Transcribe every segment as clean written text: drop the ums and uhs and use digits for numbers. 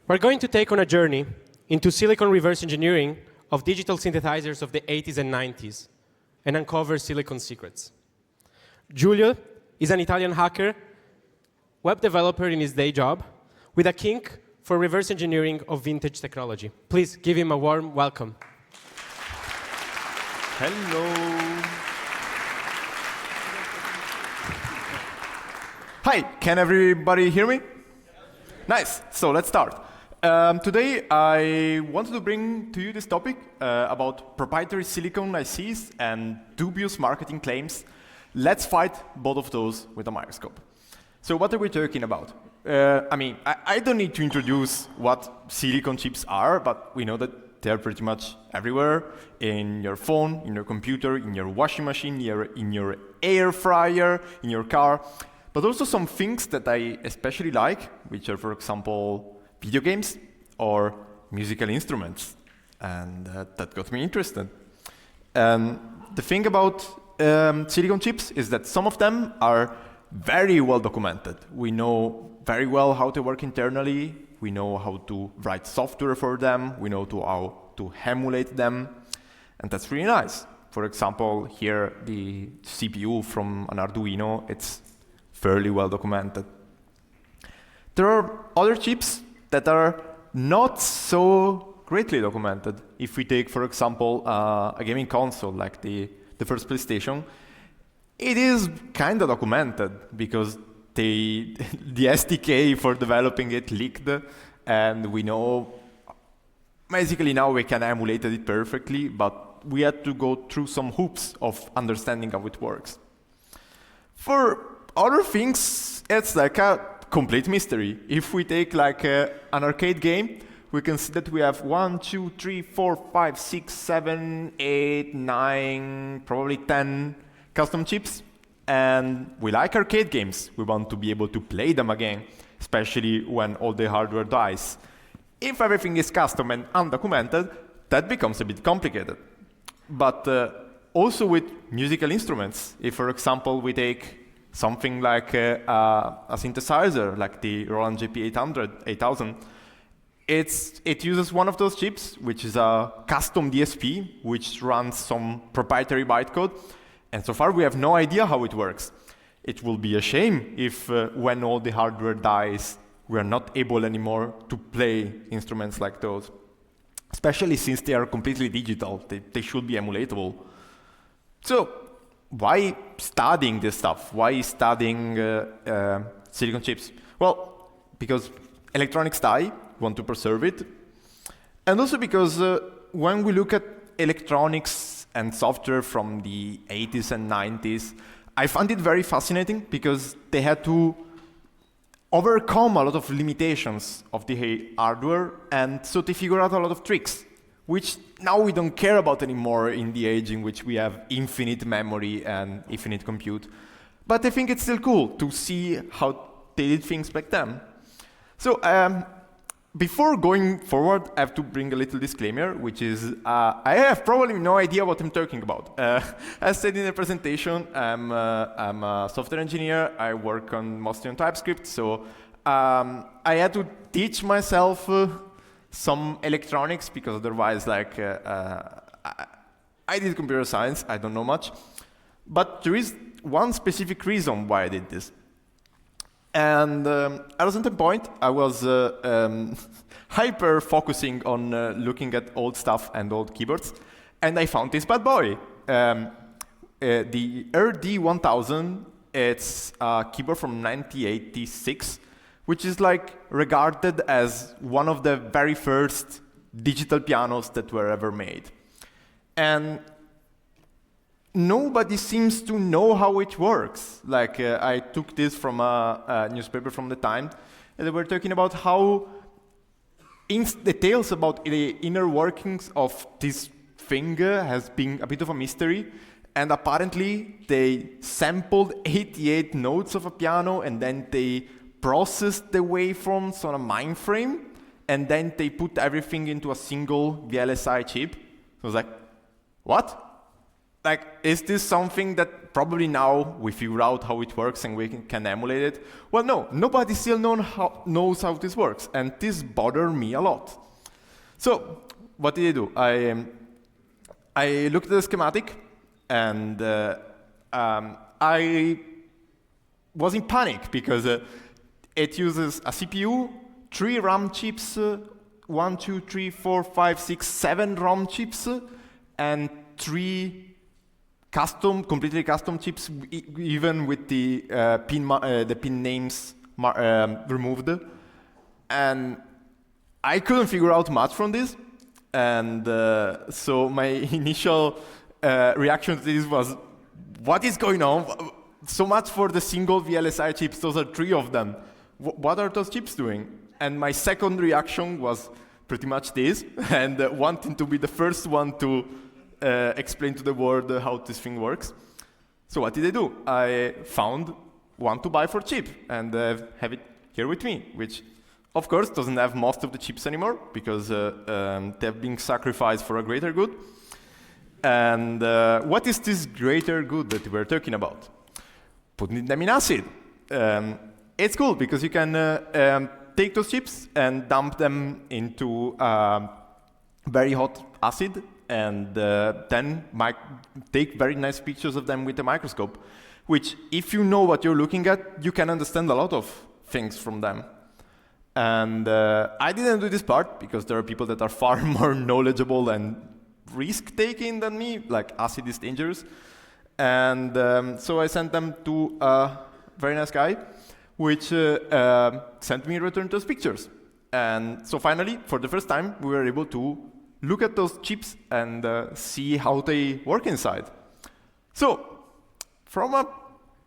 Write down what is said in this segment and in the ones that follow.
We're going to take on a journey into silicon reverse engineering of digital synthesizers of the 80s and 90s and uncover silicon secrets. Giulio is an Italian hacker, web developer in his day job, with a kink for reverse engineering of vintage technology. Please give him a warm welcome. Hello. Hi, can everybody hear me? Nice, so let's start. Today I wanted to bring to you this topic about proprietary silicon ICs and dubious marketing claims. Let's fight both of those with a microscope. So what are we talking about? I don't need to introduce what silicon chips are, but we know that they're pretty much everywhere, in your phone, in your computer, in your washing machine, in your air fryer, in your car, but also some things that I especially like, which are, for example, video games or musical instruments, and that got me interested. The thing about silicon chips is that some of them are very well documented. We know very well how they work internally, we know how to write software for them, we know how to emulate them, and that's really nice. For example, here the CPU from an Arduino, it's fairly well documented. There are other chips that are not so greatly documented. If we take, for example, a gaming console like the first PlayStation, it is kind of documented because the SDK for developing it leaked, and we know basically now we can emulate it perfectly, but we had to go through some hoops of understanding how it works. For other things, it's like a complete mystery. If we take like an arcade game, we can see that we have 1, 2, 3, 4, 5, 6, 7, 8, 9, probably 10 custom chips. And we like arcade games. We want to be able to play them again, especially when all the hardware dies. If everything is custom and undocumented, that becomes a bit complicated. But also with musical instruments, if, for example, we take something like a synthesizer, like the Roland JP8000, it uses one of those chips, which is a custom DSP, which runs some proprietary bytecode. And so far, we have no idea how it works. It will be a shame if, when all the hardware dies, we are not able anymore to play instruments like those, especially since they are completely digital. They should be emulatable. So why studying this stuff? Why studying silicon chips? Well, because electronics die, we want to preserve it. And also because when we look at electronics and software from the 80s and 90s, I found it very fascinating because they had to overcome a lot of limitations of the hardware, and so they figured out a lot of tricks, which now we don't care about anymore in the age in which we have infinite memory and infinite compute. But I think it's still cool to see how they did things back then. So before going forward, I have to bring a little disclaimer, which is I have probably no idea what I'm talking about. As said in the presentation, I'm a software engineer. I work mostly on TypeScript, so I had to teach myself some electronics, because otherwise, like, I did computer science, I don't know much. But there is one specific reason why I did this. And at a certain point, I was hyper focusing on looking at old stuff and old keyboards, and I found this bad boy. The RD1000, it's a keyboard from 1986, which is like regarded as one of the very first digital pianos that were ever made. And nobody seems to know how it works. Like, I took this from a newspaper from the time, and they were talking about how details about the inner workings of this thing has been a bit of a mystery. And apparently, they sampled 88 notes of a piano, and then they processed the waveforms on a mainframe, and then they put everything into a single VLSI chip. So I was like, what? like, is this something that probably now we figure out how it works and we can emulate it? Well, no, nobody still knows how this works, and this bothered me a lot. So, what did I do? I looked at the schematic, and I was in panic because it uses a CPU, 3 RAM chips, 1, 2, 3, 4, 5, 6, 7 ROM chips, and 3 completely custom chips, even with the pin names removed. And I couldn't figure out much from this. And so my initial reaction to this was, what is going on? So much for the single VLSI chips, those are 3 of them. What are those chips doing? And my second reaction was pretty much this, and wanting to be the first one to explain to the world how this thing works. So what did I do? I found one to buy for cheap, and have it here with me, which of course doesn't have most of the chips anymore, because they're being sacrificed for a greater good. And what is this greater good that we're talking about? Putting them in acid. It's cool because you can take those chips and dump them into very hot acid, and then take very nice pictures of them with a microscope, which, if you know what you're looking at, you can understand a lot of things from them. And I didn't do this part because there are people that are far more knowledgeable and risk-taking than me, like acid is dangerous. And so I sent them to a very nice guy, which sent me in return those pictures. And so finally, for the first time, we were able to look at those chips and see how they work inside. So, from a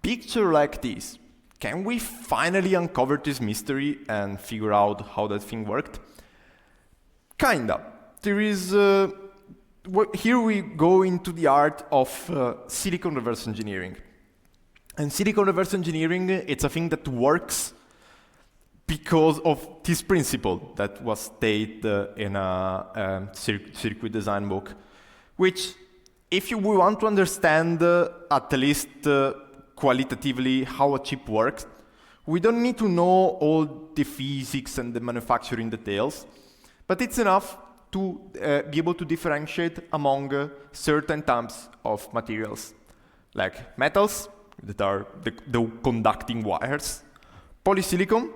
picture like this, can we finally uncover this mystery and figure out how that thing worked? Kinda. There is... here we go into the art of silicon reverse engineering. And silicon reverse engineering, it's a thing that works because of this principle that was stated in a circuit design book, which, if we want to understand at least qualitatively how a chip works, we don't need to know all the physics and the manufacturing details, but it's enough to be able to differentiate among certain types of materials, like metals, that are the conducting wires, polysilicon,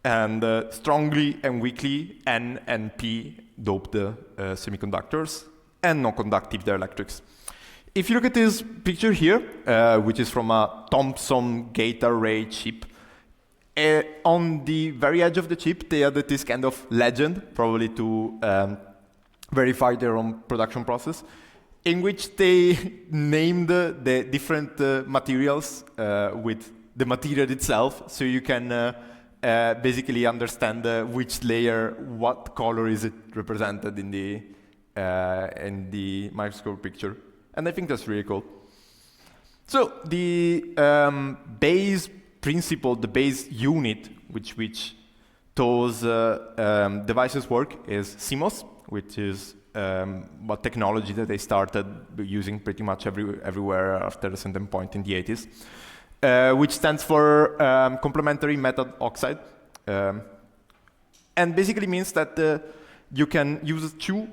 and strongly and weakly N and P doped semiconductors, and non-conductive dielectrics. If you look at this picture here, which is from a Thomson gate array chip, on the very edge of the chip, they added this kind of legend, probably to verify their own production process, in which they named the different materials with the material itself, so you can basically understand which layer, what color is it represented in the microscope picture. And I think that's really cool. So the base principle, the base unit which those devices work is CMOS, which is what technology that they started using pretty much everywhere after a certain point in the 80s, which stands for complementary metal oxide, and basically means that you can use 2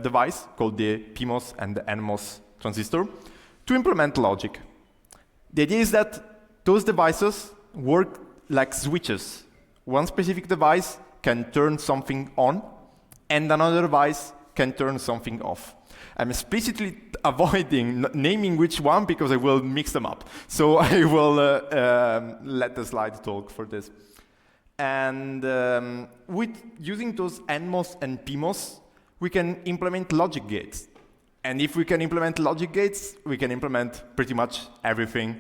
devices called the PMOS and the NMOS transistor to implement logic. The idea is that those devices work like switches. One specific device can turn something on, and another device can turn something off. I'm explicitly avoiding naming which one because I will mix them up. So I will let the slide talk for this. And with using those NMOS and PMOS, we can implement logic gates. And if we can implement logic gates, we can implement pretty much everything,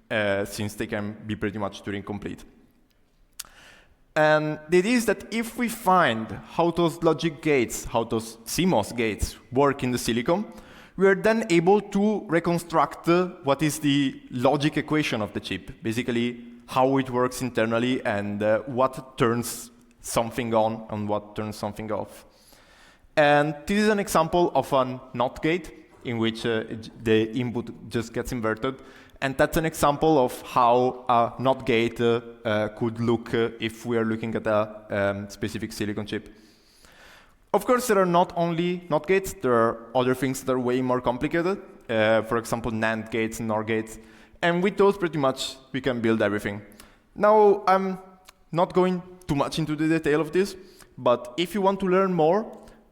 since they can be pretty much Turing complete. And the idea is that if we find how those logic gates, how those CMOS gates work in the silicon, we are then able to reconstruct what is the logic equation of the chip, basically how it works internally and what turns something on and what turns something off. And this is an example of a NOT gate. in which the input just gets inverted. And that's an example of how a NOT gate could look if we are looking at a specific silicon chip. Of course, there are not only NOT gates, there are other things that are way more complicated. For example, NAND gates and NOR gates. And with those, pretty much, we can build everything. Now, I'm not going too much into the detail of this, but if you want to learn more,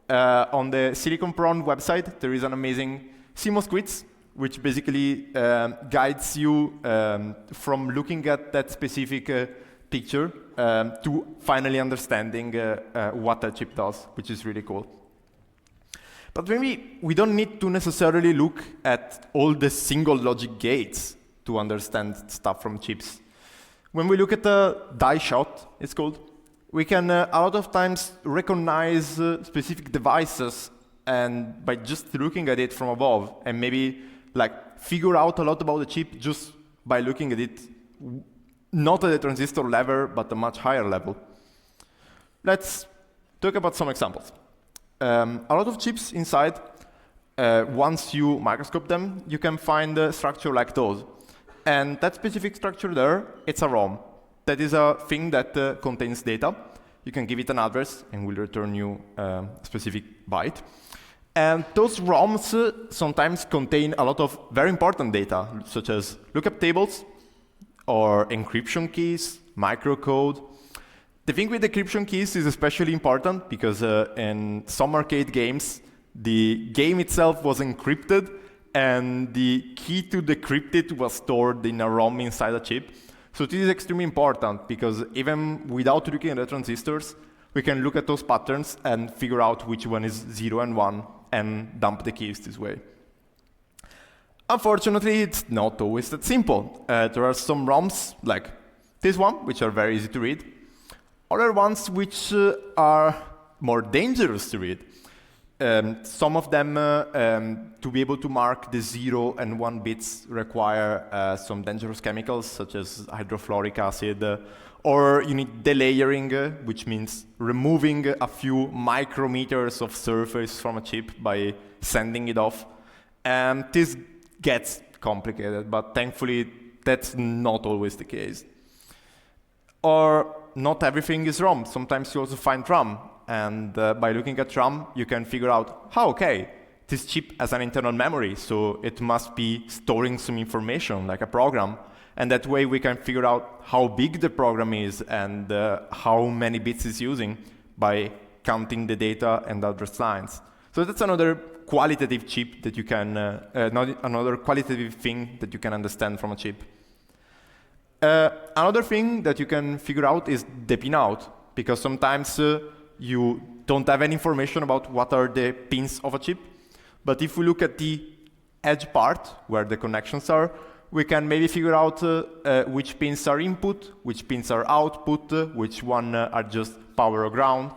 on the Silicon Prawn website, there is an amazing CMOS quiz, which basically guides you from looking at that specific picture to finally understanding what that chip does, which is really cool. But maybe we don't need to necessarily look at all the single logic gates to understand stuff from chips. When we look at the die shot, it's called, we can a lot of times recognize specific devices and by just looking at it from above and maybe like figure out a lot about the chip just by looking at it, not at the transistor level, but a much higher level. Let's talk about some examples. A lot of chips inside, once you microscope them, you can find a structure like those. And that specific structure there, it's a ROM. That is a thing that contains data. You can give it an address and will return you a specific byte. And those ROMs sometimes contain a lot of very important data, such as lookup tables or encryption keys, microcode. The thing with encryption keys is especially important because in some arcade games, the game itself was encrypted and the key to decrypt it was stored in a ROM inside a chip. So this is extremely important because even without looking at the transistors, we can look at those patterns and figure out which one is 0 and 1 and dump the keys this way. Unfortunately, it's not always that simple. There are some ROMs like this one, which are very easy to read. Other ones which are more dangerous to read. Some of them, to be able to mark the 0 and 1 bits, require some dangerous chemicals, such as hydrofluoric acid, or you need delayering, which means removing a few micrometers of surface from a chip by sanding it off. And this gets complicated, but thankfully, that's not always the case. Or not everything is ROM. Sometimes you also find RAM. And by looking at RAM, you can figure out, okay, this chip has an internal memory, so it must be storing some information, like a program. And that way we can figure out how big the program is and how many bits it's using by counting the data and address lines. So that's another qualitative chip that you can, another qualitative thing that you can understand from a chip. Another thing that you can figure out is the pinout, because sometimes you don't have any information about what are the pins of a chip. But if we look at the edge part, where the connections are, we can maybe figure out which pins are input, which pins are output, which one are just power or ground.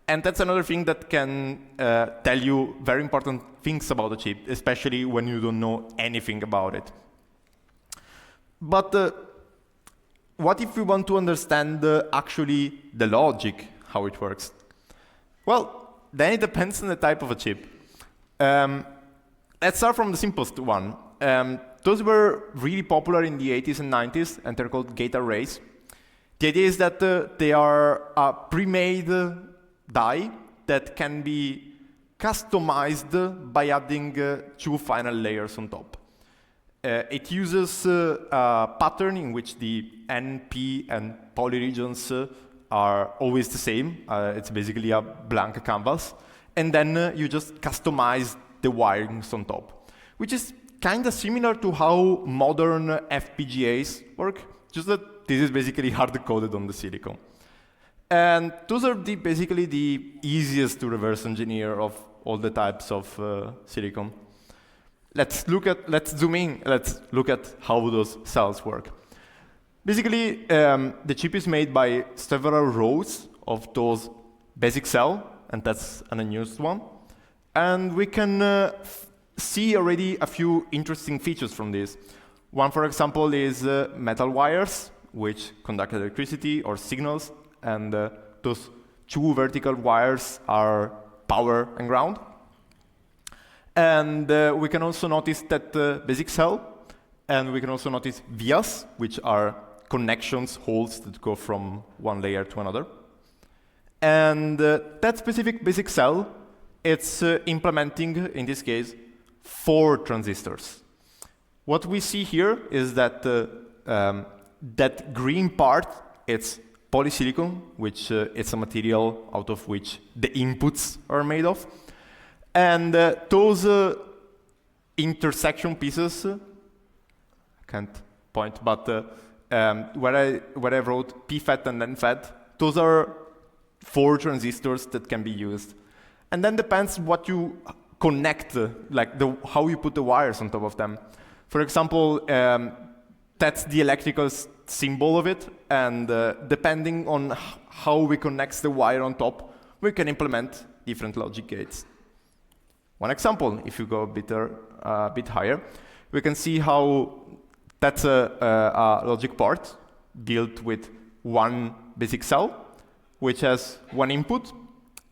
And that's another thing that can tell you very important things about the chip, especially when you don't know anything about it. But what if we want to understand actually the logic, how it works? Well, then it depends on the type of a chip. Let's start from the simplest one. Those were really popular in the 80s and 90s, and they're called gate arrays. The idea is that they are a pre-made die that can be customized by adding 2 final layers on top. It uses a pattern in which the N, P, and poly regions are always the same. It's basically a blank canvas. And then you just customize the wirings on top, which is kind of similar to how modern FPGAs work, just that this is basically hard-coded on the silicon. And those are basically the easiest to reverse engineer of all the types of silicon. Let's zoom in, let's look at how those cells work. Basically, the chip is made by several rows of those basic cells, and that's an unused one. And we can see already a few interesting features from this. One, for example, is metal wires, which conduct electricity or signals, and those 2 vertical wires are power and ground. And we can also notice that basic cell, and we can also notice vias, which are connections, holes that go from one layer to another. And that specific basic cell, it's implementing, in this case, 4 transistors. What we see here is that that green part, it's polysilicon, which it's a material out of which the inputs are made of. And those intersection pieces, I can't point, but where I wrote PFET and NFET, those are 4 transistors that can be used. And then depends what you connect, like how you put the wires on top of them. For example, that's the electrical symbol of it, and depending on how we connect the wire on top, we can implement different logic gates. One example, if you go a bit higher, we can see how that's a logic part built with one basic cell, which has one input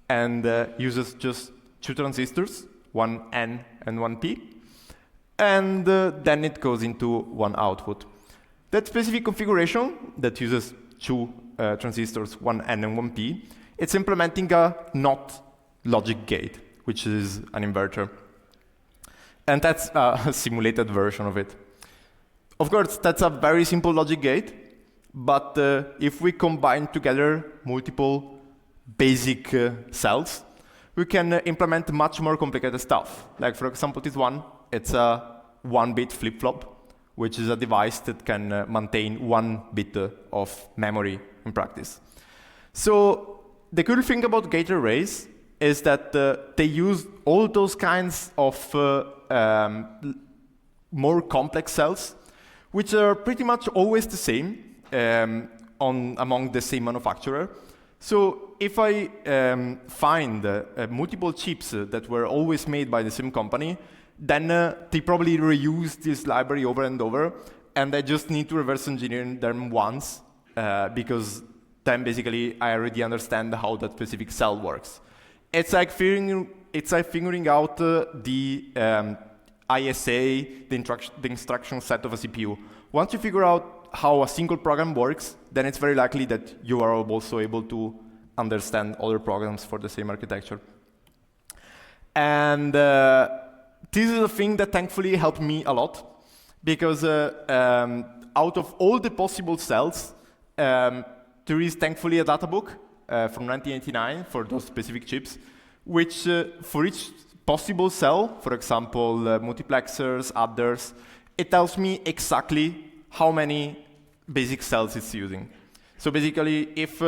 and uses just 2 transistors, one N and one P, and then it goes into one output. That specific configuration that uses 2 transistors, one N and one P, it's implementing a NOT logic gate, which is an inverter. And that's a simulated version of it. Of course, that's a very simple logic gate, but if we combine together multiple basic cells, we can implement much more complicated stuff. Like, for example, this one, it's a 1-bit flip-flop, which is a device that can maintain 1 bit of memory in practice. So the cool thing about gate arrays is that they use all those kinds of more complex cells, which are pretty much always the same among the same manufacturer. So if I find multiple chips that were always made by the same company, then they probably reuse this library over and over, and I just need to reverse engineer them once, because then basically I already understand how that specific cell works. It's like figuring out the ISA, the instruction set of a CPU. Once you figure out how a single program works, then it's very likely that you are also able to understand other programs for the same architecture. And this is a thing that thankfully helped me a lot, because out of all the possible cells, there is thankfully a data book from 1989 for those specific chips, which for each possible cell, for example, multiplexers, adders, it tells me exactly how many basic cells it's using. So basically, if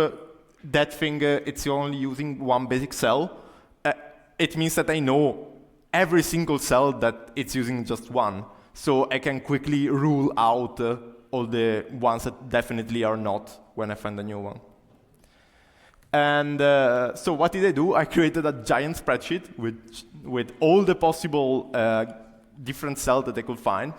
that thing it's only using 1 basic cell, it means that I know every single cell that it's using just 1. So I can quickly rule out all the ones that definitely are not when I find a new one. And so what did I do? I created a giant spreadsheet with all the possible different cells that I could find.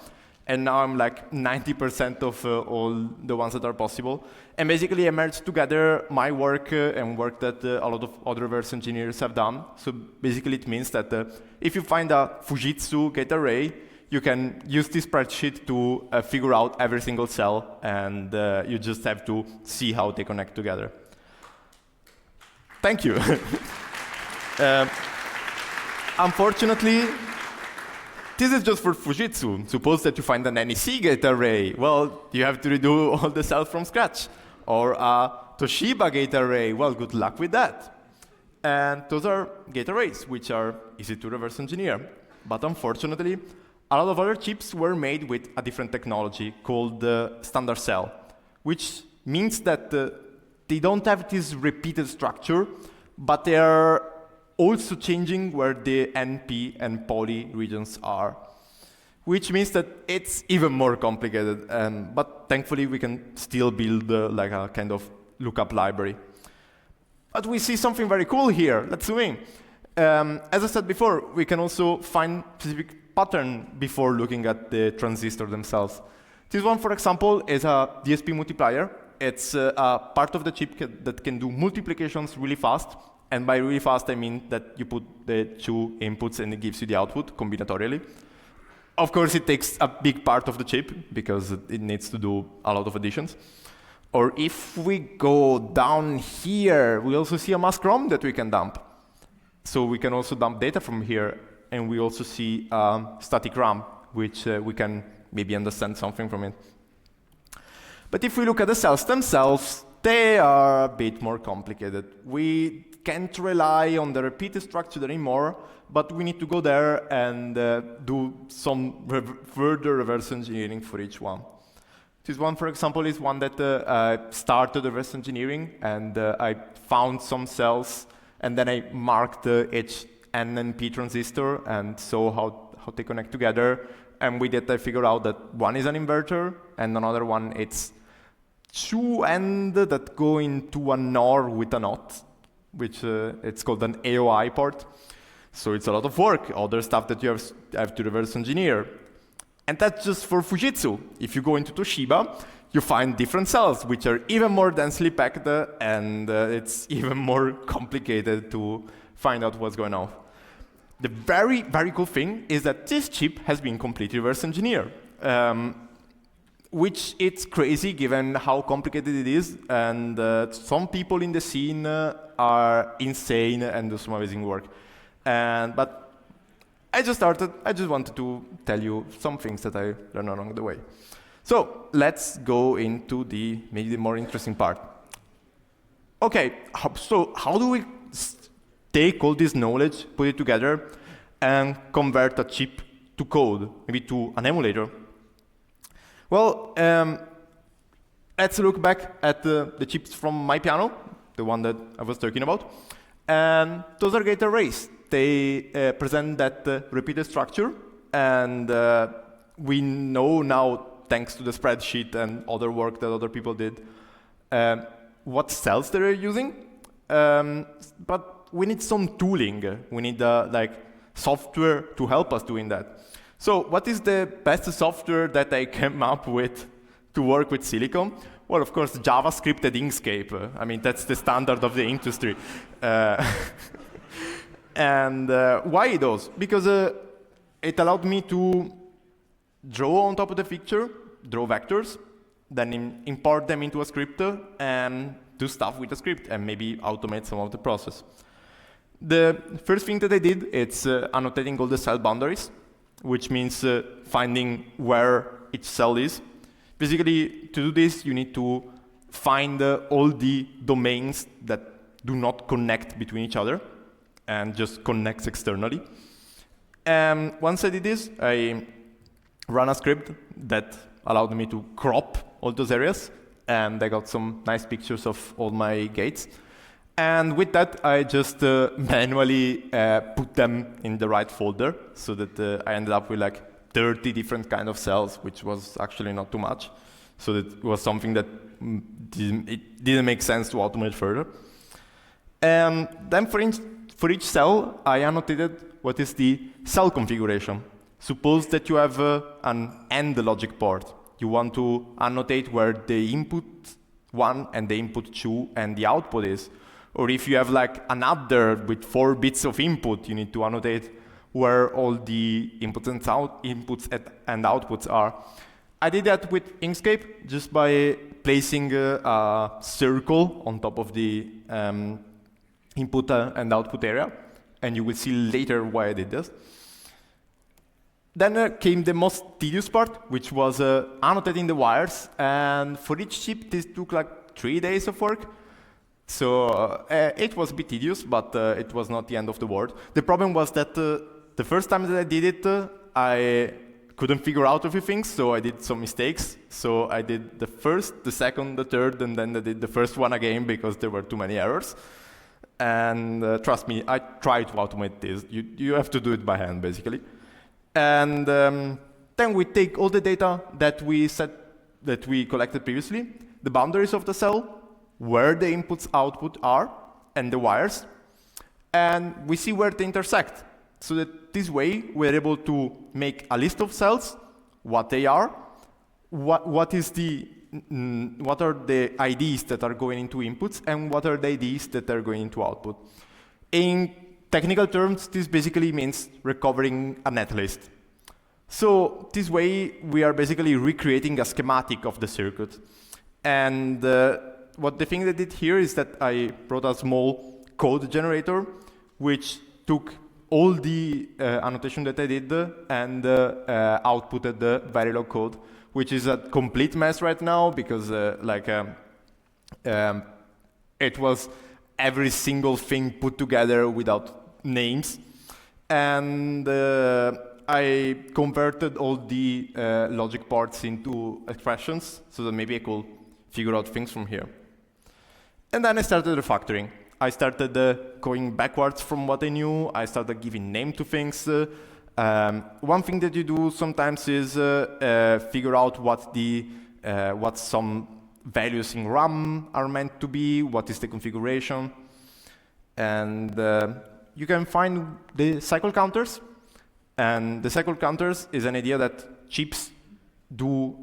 And now I'm like 90% of all the ones that are possible. And basically I merged together my work and work that a lot of other reverse engineers have done. So basically it means that if you find a Fujitsu gate array, you can use this spreadsheet to figure out every single cell, and you just have to see how they connect together. Thank you. Unfortunately, this is just for Fujitsu. Suppose that you find an NEC gate array. Well, you have to redo all the cells from scratch. Or a Toshiba gate array. Well, good luck with that. And those are gate arrays, which are easy to reverse engineer. But unfortunately, a lot of other chips were made with a different technology called standard cell, which means that they don't have this repeated structure, but they are also changing where the NP and poly regions are, which means that it's even more complicated. But thankfully, we can still build like a kind of lookup library. But we see something very cool here. Let's zoom in. As I said before, we can also find specific pattern before looking at the transistor themselves. This one, for example, is a DSP multiplier. It's a part of the chip that can do multiplications really fast, And by really fast, I mean that you put the two inputs and it gives you the output combinatorially. Of course, it takes a big part of the chip because it needs to do a lot of additions. Or if we go down here, we also see a mask ROM that we can dump. So we can also dump data from here, and we also see static RAM, which we can maybe understand something from it. But if we look at the cells themselves, they are a bit more complicated. We can't rely on the repeated structure anymore, but we need to go there and do some further reverse engineering for each one. This one, for example, is one that I started reverse engineering, and I found some cells, and then I marked each N and P transistor and saw how they connect together. And with it, I figured out that one is an inverter, and another one, it's two ends that go into a NOR with a NOT, which it's called an AOI port. So it's a lot of work, other stuff that you have to reverse engineer. And that's just for Fujitsu. If you go into Toshiba, you find different cells, which are even more densely packed, and it's even more complicated to find out what's going on. The very, very cool thing is that this chip has been completely reverse engineered, which it's crazy given how complicated it is, and some people in the scene are insane and do some amazing work. But I just wanted to tell you some things that I learned along the way. So let's go into maybe the more interesting part. Okay, so how do we take all this knowledge, put it together, and convert a chip to code, maybe to an emulator? Well, let's look back at the chips from my piano, the one that I was talking about. And those are gate arrays. They present that repeated structure, and we know now, thanks to the spreadsheet and other work that other people did, what cells they're using. But we need some tooling. We need like software to help us doing that. So what is the best software that I came up with to work with silicon? Well, of course, JavaScript and Inkscape. I mean, that's the standard of the industry. And why those? Because it allowed me to draw on top of the picture, draw vectors, then import them into a script and do stuff with the script and maybe automate some of the process. The first thing that I did is annotating all the cell boundaries, which means finding where each cell is. Basically, to do this, you need to find all the domains that do not connect between each other and just connects externally. And once I did this, I ran a script that allowed me to crop all those areas, and I got some nice pictures of all my gates. And with that, I just manually put them in the right folder, so that I ended up with like 30 different kind of cells, which was actually not too much. So that was something that it didn't make sense to automate further. And then for each cell, I annotated what is the cell configuration. Suppose that you have an AND logic port. You want to annotate where the input 1 and the input 2 and the output is. Or if you have like an adder with 4 bits of input, you need to annotate where all the inputs and outputs are. I did that with Inkscape just by placing a circle on top of the input and output area, and you will see later why I did this. Then came the most tedious part, which was annotating the wires, and for each chip this took like 3 days of work. So it was a bit tedious, but it was not the end of the world. The problem was that the first time that I did it, I couldn't figure out a few things, so I did some mistakes. So I did the first, the second, the third, and then I did the first one again because there were too many errors. And trust me, I tried to automate this. You have to do it by hand, basically. And then we take all the data that we collected previously, the boundaries of the cell, where the inputs output are, and the wires, and we see where they intersect. So that this way we're able to make a list of cells, what they are, what are the IDs that are going into inputs, and what are the IDs that are going into output. In technical terms, this basically means recovering a netlist. So this way, we are basically recreating a schematic of the circuit. And what the thing that I did here is that I brought a small code generator, which took all the annotation that I did and outputted the Verilog code, which is a complete mess right now because it was every single thing put together without names. And I converted all the logic parts into expressions so that maybe I could figure out things from here. And then I started refactoring. I started going backwards from what I knew. I started giving name to things. One thing that you do sometimes is figure out what some values in RAM are meant to be, what is the configuration. And you can find the cycle counters. And the cycle counters is an idea that chips do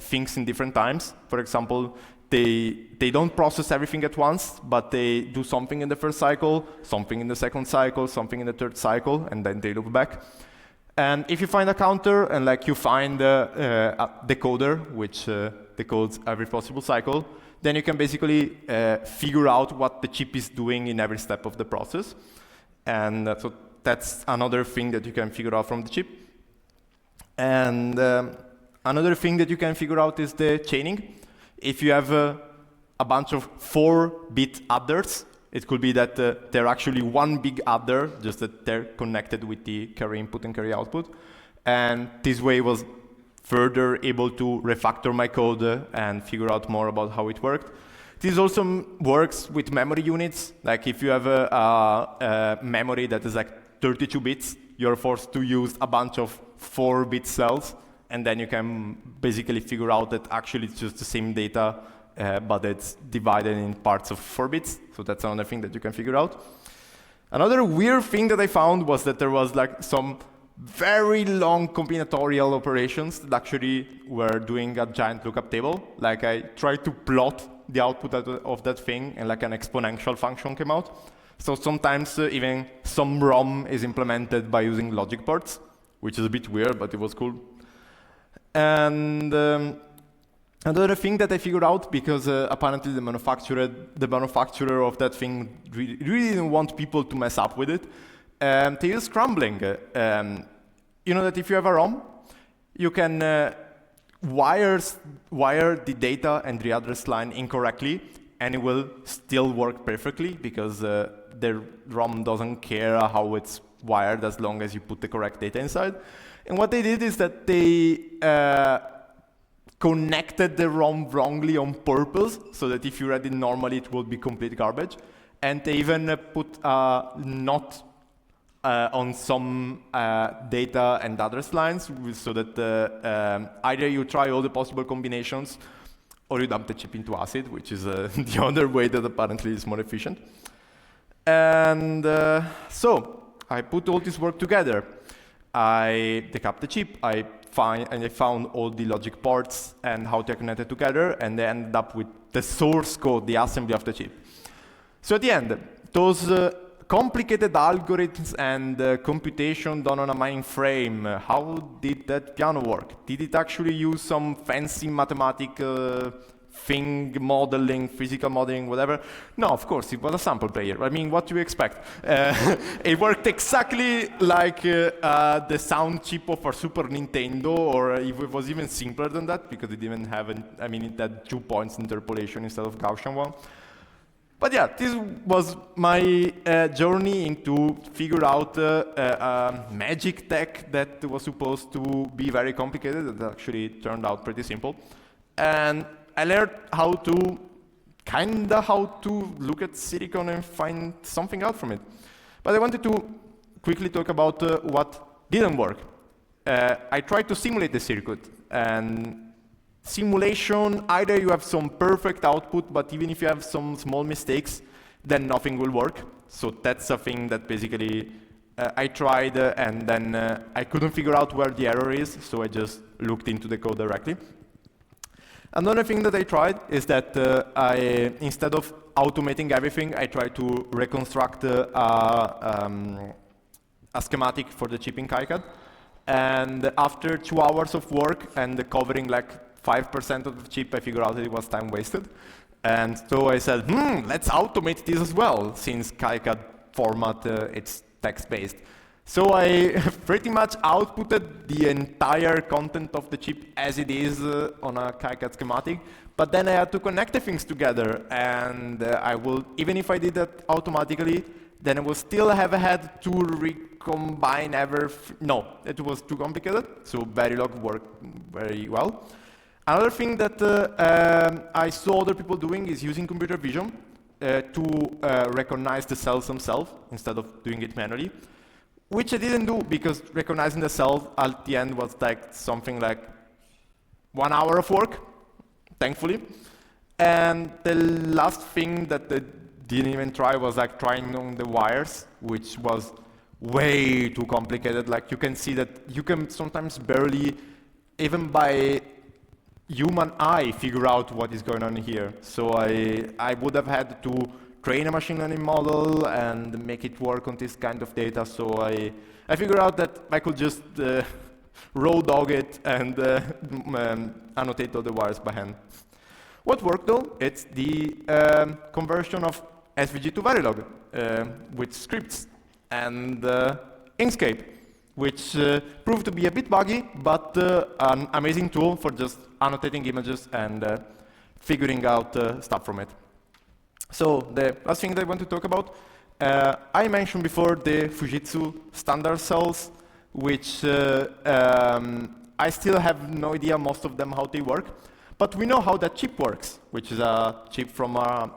things in different times. For example, they don't process everything at once, but they do something in the first cycle, something in the second cycle, something in the third cycle, and then they loop back. And if you find a counter and you find a decoder, which decodes every possible cycle, then you can basically figure out what the chip is doing in every step of the process. And so that's another thing that you can figure out from the chip. And another thing that you can figure out is the chaining. If you have a bunch of 4-bit adders, it could be that they're actually one big adder, just that they're connected with the carry input and carry output. And this way was further able to refactor my code and figure out more about how it worked. This also works with memory units. Like if you have a memory that is 32 bits, you're forced to use a bunch of 4-bit cells, and then you can basically figure out that actually it's just the same data, but it's divided in parts of 4 bits. So that's another thing that you can figure out. Another weird thing that I found was that there was some very long combinatorial operations that actually were doing a giant lookup table. Like I tried to plot the output of that thing, and an exponential function came out. So sometimes even some ROM is implemented by using logic ports, which is a bit weird, but it was cool. And another thing that I figured out, because apparently the manufacturer of that thing really didn't want people to mess up with it, they use scrambling. You know that if you have a ROM, you can wire the data and the address line incorrectly, and it will still work perfectly because the ROM doesn't care how it's wired as long as you put the correct data inside. And what they did is that they connected the ROM wrongly on purpose, so that if you read it normally, it would be complete garbage. And they even put a not on some data and address lines, so that either you try all the possible combinations, or you dump the chip into acid, which is the other way that apparently is more efficient. And so I put all this work together. I decapped the chip, I found all the logic parts and how they're connected together, and they ended up with the source code, the assembly of the chip. So at the end, those complicated algorithms and computation done on a mainframe, how did that piano work? Did it actually use some fancy mathematical thing, modeling, physical modeling, whatever? No, of course, it was a sample player. I mean, what do you expect? It worked exactly like the sound chip of a Super Nintendo, or it was even simpler than that, because it didn't have, it had 2 points interpolation instead of Gaussian one. But yeah, this was my journey into figure out magic tech that was supposed to be very complicated, that actually turned out pretty simple. And I learned how to look at silicon and find something out from it. But I wanted to quickly talk about what didn't work. I tried to simulate the circuit, and simulation, either you have some perfect output, but even if you have some small mistakes, then nothing will work. So that's a thing that basically I tried, and then I couldn't figure out where the error is, so I just looked into the code directly. Another thing that I tried is that instead of automating everything, I tried to reconstruct a schematic for the chip in KiCad. And after 2 hours of work and covering like 5% of the chip, I figured out that it was time wasted. And so I said, let's automate this as well, since KiCad format, it's text-based. So I pretty much outputted the entire content of the chip as it is on a KiCad schematic, but then I had to connect the things together, and even if I did that automatically, then I would still have had to recombine no, it was too complicated, so Verilog worked very well. Another thing that I saw other people doing is using computer vision to recognize the cells themselves instead of doing it manually. Which I didn't do because recognizing the cells at the end was like something like 1 hour of work, thankfully. And the last thing that I didn't even try was like trying on the wires, which was way too complicated. Like you can see that you can sometimes barely, even by human eye, figure out what is going on here. So I would have had to train a machine learning model and make it work on this kind of data. So I figured out that I could just raw dog it and annotate all the wires by hand. What worked though, it's the conversion of SVG to Verilog with scripts and Inkscape, which proved to be a bit buggy, but an amazing tool for just annotating images and figuring out stuff from it. So the last thing that I want to talk about, I mentioned before the Fujitsu standard cells, which I still have no idea, most of them, how they work. But we know how that chip works, which is a chip from an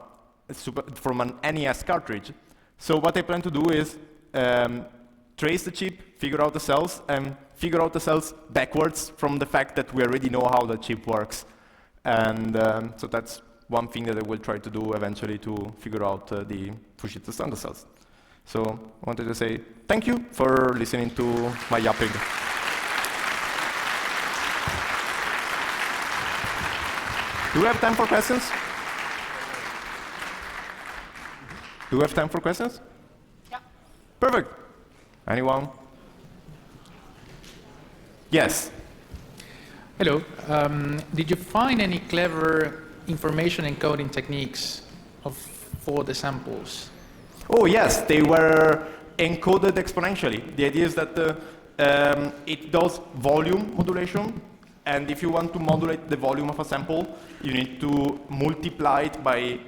NES cartridge. So what I plan to do is trace the chip, figure out the cells, and figure out the cells backwards from the fact that we already know how the chip works. And so that's one thing that I will try to do eventually to figure out the Fujitsu standard cells. So I wanted to say thank you for listening to my yapping. Do we have time for questions? Do we have time for questions? Yeah. Perfect. Anyone? Yes. Hello. Did you find any clever information encoding techniques for the samples? Oh yes, they were encoded exponentially. The idea is that it does volume modulation, and if you want to modulate the volume of a sample, you need to multiply it by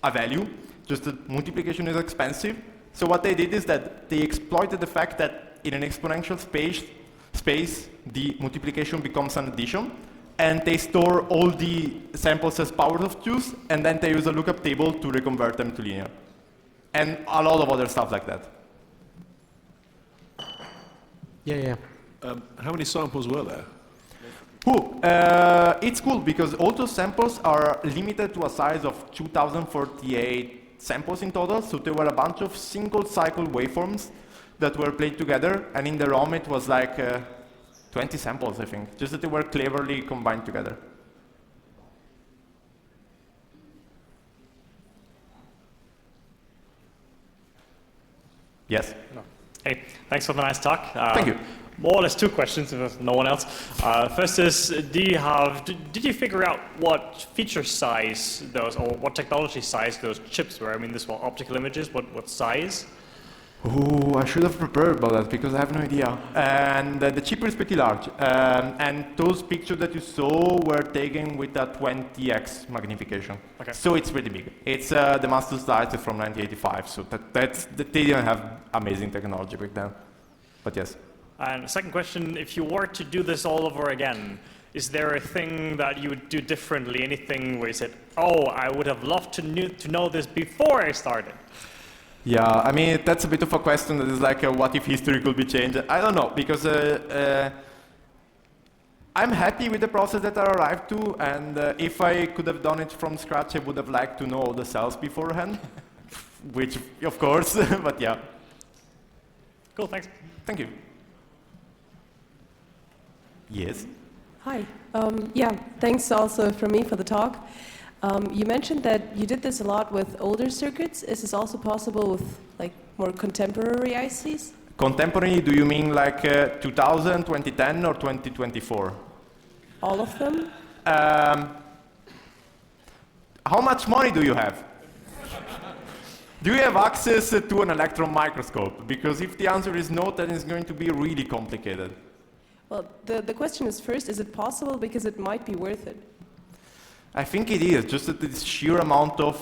a value. Just the multiplication is expensive. So what they did is that they exploited the fact that in an exponential space, the multiplication becomes an addition, and they store all the samples as powers of 2s, and then they use a lookup table to reconvert them to linear. And a lot of other stuff like that. Yeah. How many samples were there? It's cool because all those samples are limited to a size of 2048 samples in total, so there were a bunch of single cycle waveforms that were played together, and in the ROM it was like 20 samples, I think, just that they were cleverly combined together. Yes? No. Hey, thanks for the nice talk. Thank you. More or less two questions, if there's no one else. First is, did you figure out what feature size those, or what technology size those chips were? I mean, this were optical images, what size? Oh, I should have prepared about that because I have no idea. And the chip is pretty large. And those pictures that you saw were taken with a 20x magnification. Okay. So it's pretty big. It's the master slice from 1985, so they didn't have amazing technology back then. But yes. And second question, if you were to do this all over again, is there a thing that you would do differently? Anything where you said, oh, I would have loved to know this before I started? Yeah, I mean, that's a bit of a question that is like, what if history could be changed? I don't know, because I'm happy with the process that I arrived to, and if I could have done it from scratch, I would have liked to know all the cells beforehand, which, of course, but yeah. Cool, thanks. Thank you. Yes? Hi. Yeah, thanks also from me for the talk. You mentioned that you did this a lot with older circuits. Is this also possible with like more contemporary ICs? Contemporary, do you mean like 2000, 2010, or 2024? All of them? How much money do you have? Do you have access to an electron microscope? Because if the answer is no, then it's going to be really complicated. Well, the question is first, is it possible? Because it might be worth it. I think it is. Just that the sheer amount of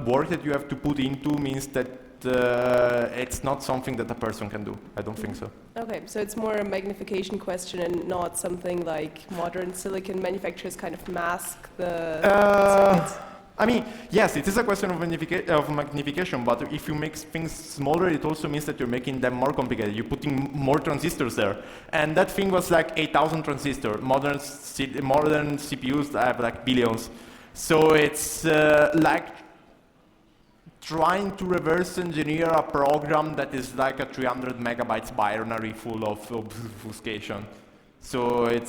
work that you have to put into means that it's not something that a person can do. I don't think so. Okay, so it's more a magnification question and not something like modern silicon manufacturers kind of mask the circuits. I mean, yes, it is a question of magnification, but if you make things smaller, it also means that you're making them more complicated. You're putting more transistors there. And that thing was like 8,000 transistors. Modern CPUs have like billions. So it's like trying to reverse engineer a program that is like a 300 megabytes binary full of obfuscation. So I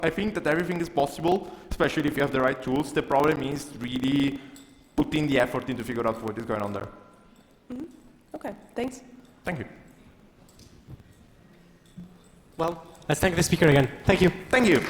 think that everything is possible, especially if you have the right tools. The problem is really putting the effort in to figure out what is going on there. Mm-hmm. Okay, thanks. Thank you. Well, let's thank the speaker again. Thank you. Thank you.